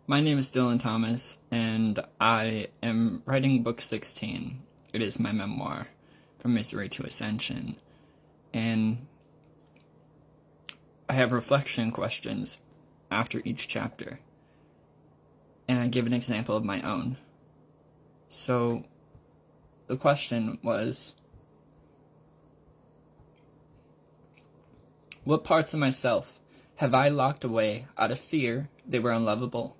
My name is Dylan Thomas, and I am writing book 16. It is my memoir, From Misery to Ascension. And I have reflection questions after each chapter. And I give an example of my own. So, the question was, what parts of myself have I locked away out of fear they were unlovable?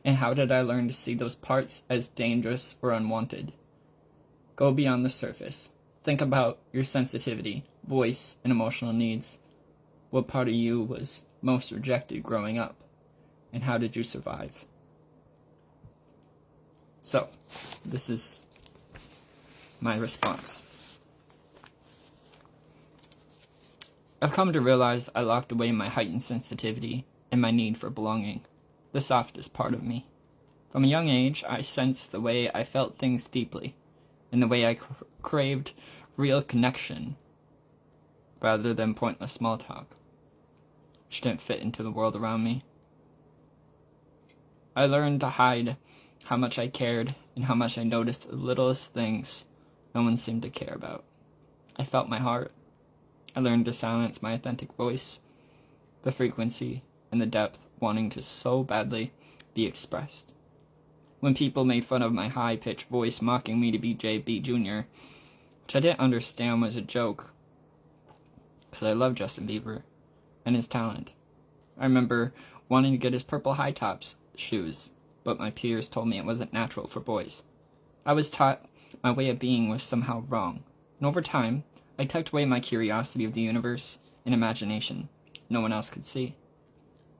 And how did I learn to see those parts as dangerous or unwanted? Go beyond the surface. Think about your sensitivity, voice, and emotional needs. What part of you was most rejected growing up? And how did you survive? So, this is my response. I've come to realize I locked away my heightened sensitivity and my need for belonging, the softest part of me. From a young age, I sensed the way I felt things deeply, and the way I craved real connection, rather than pointless small talk, which didn't fit into the world around me. I learned to hide how much I cared and how much I noticed the littlest things no one seemed to care about. I felt my heart. I learned to silence my authentic voice, the frequency and the depth wanting to so badly be expressed. When people made fun of my high-pitched voice, mocking me to be JB Jr., which I didn't understand was a joke, because I love Justin Bieber and his talent. I remember wanting to get his purple high-tops shoes, but my peers told me it wasn't natural for boys. I was taught my way of being was somehow wrong, and over time, I tucked away my curiosity of the universe and imagination no one else could see.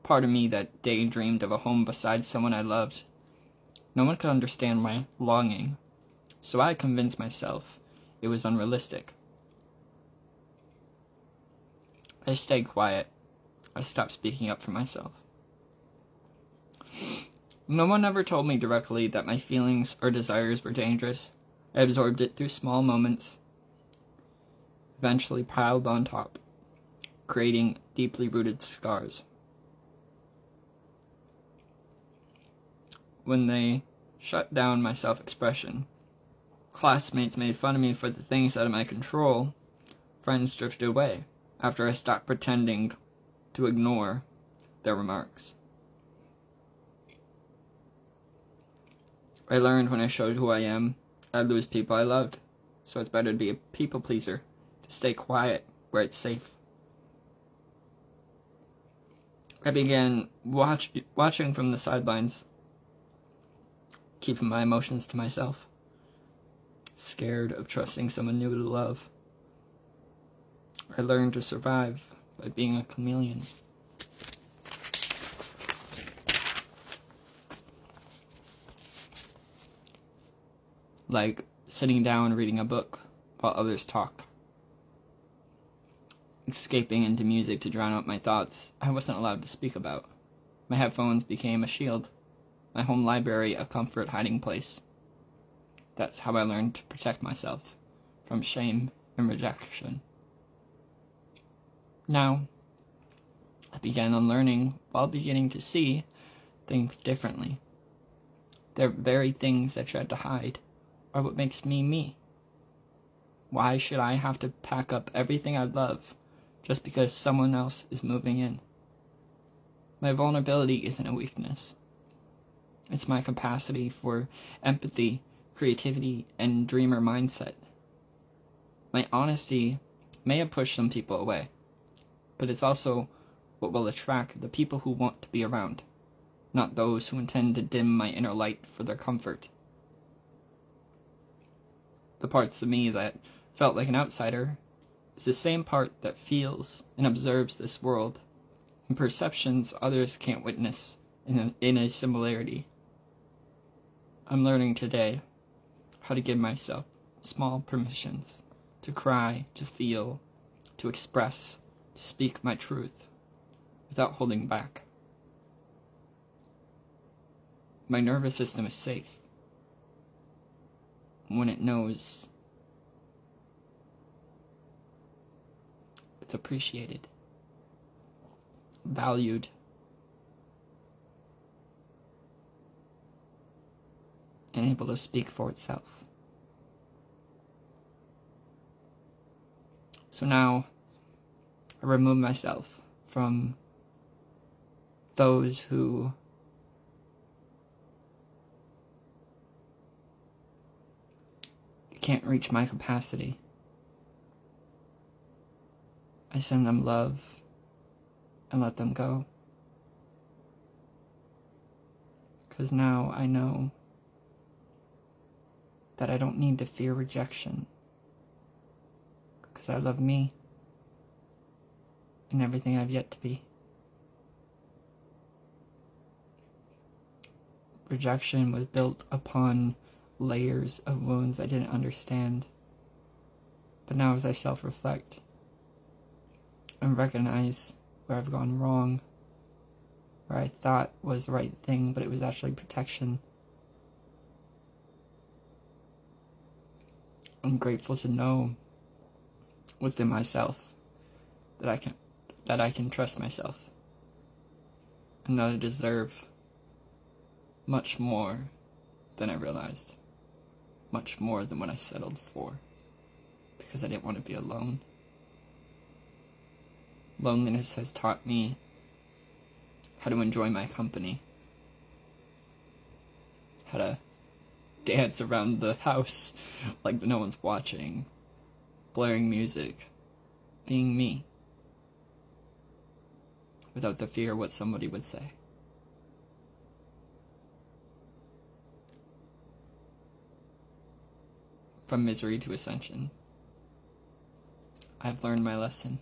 Part of me that daydreamed of a home beside someone I loved. No one could understand my longing, so I convinced myself it was unrealistic. I stayed quiet. I stopped speaking up for myself. No one ever told me directly that my feelings or desires were dangerous. I absorbed it through small moments, eventually piled on top, creating deeply rooted scars. When they shut down my self-expression, classmates made fun of me for the things out of my control. Friends drifted away after I stopped pretending to ignore their remarks. I learned when I showed who I am, I'd lose people I loved, so it's better to be a people pleaser, to stay quiet where it's safe. I began watching from the sidelines, keeping my emotions to myself, scared of trusting someone new to love. I learned to survive by being a chameleon. Like sitting down reading a book while others talked. Escaping into music to drown out my thoughts I wasn't allowed to speak about. My headphones became a shield, my home library a comfort hiding place. That's how I learned to protect myself from shame and rejection. Now, I began unlearning while beginning to see things differently. The very things I tried to hide are what makes me me. Why should I have to pack up everything I love just because someone else is moving in? My vulnerability isn't a weakness. It's my capacity for empathy, creativity, and dreamer mindset. My honesty may have pushed some people away, but it's also what will attract the people who want to be around, not those who intend to dim my inner light for their comfort. The parts of me that felt like an outsider is the same part that feels and observes this world, and perceptions others can't witness in a similarity. I'm learning today how to give myself small permissions to cry, to feel, to express, to speak my truth without holding back. My nervous system is safe when it knows it's appreciated, valued, and able to speak for itself. So now I remove myself from those who can't reach my capacity. I send them love and let them go. Because now I know that I don't need to fear rejection. Because I love me and everything I've yet to be. Rejection was built upon layers of wounds I didn't understand. But now as I self-reflect and recognize where I've gone wrong, where I thought was the right thing, but it was actually protection, I'm grateful to know within myself that I can trust myself, and that I deserve much more than I realized, much more than what I settled for, because I didn't want to be alone. Loneliness has taught me how to enjoy my company, how to dance around the house like no one's watching, blaring music, being me, without the fear of what somebody would say. From misery to ascension, I've learned my lesson.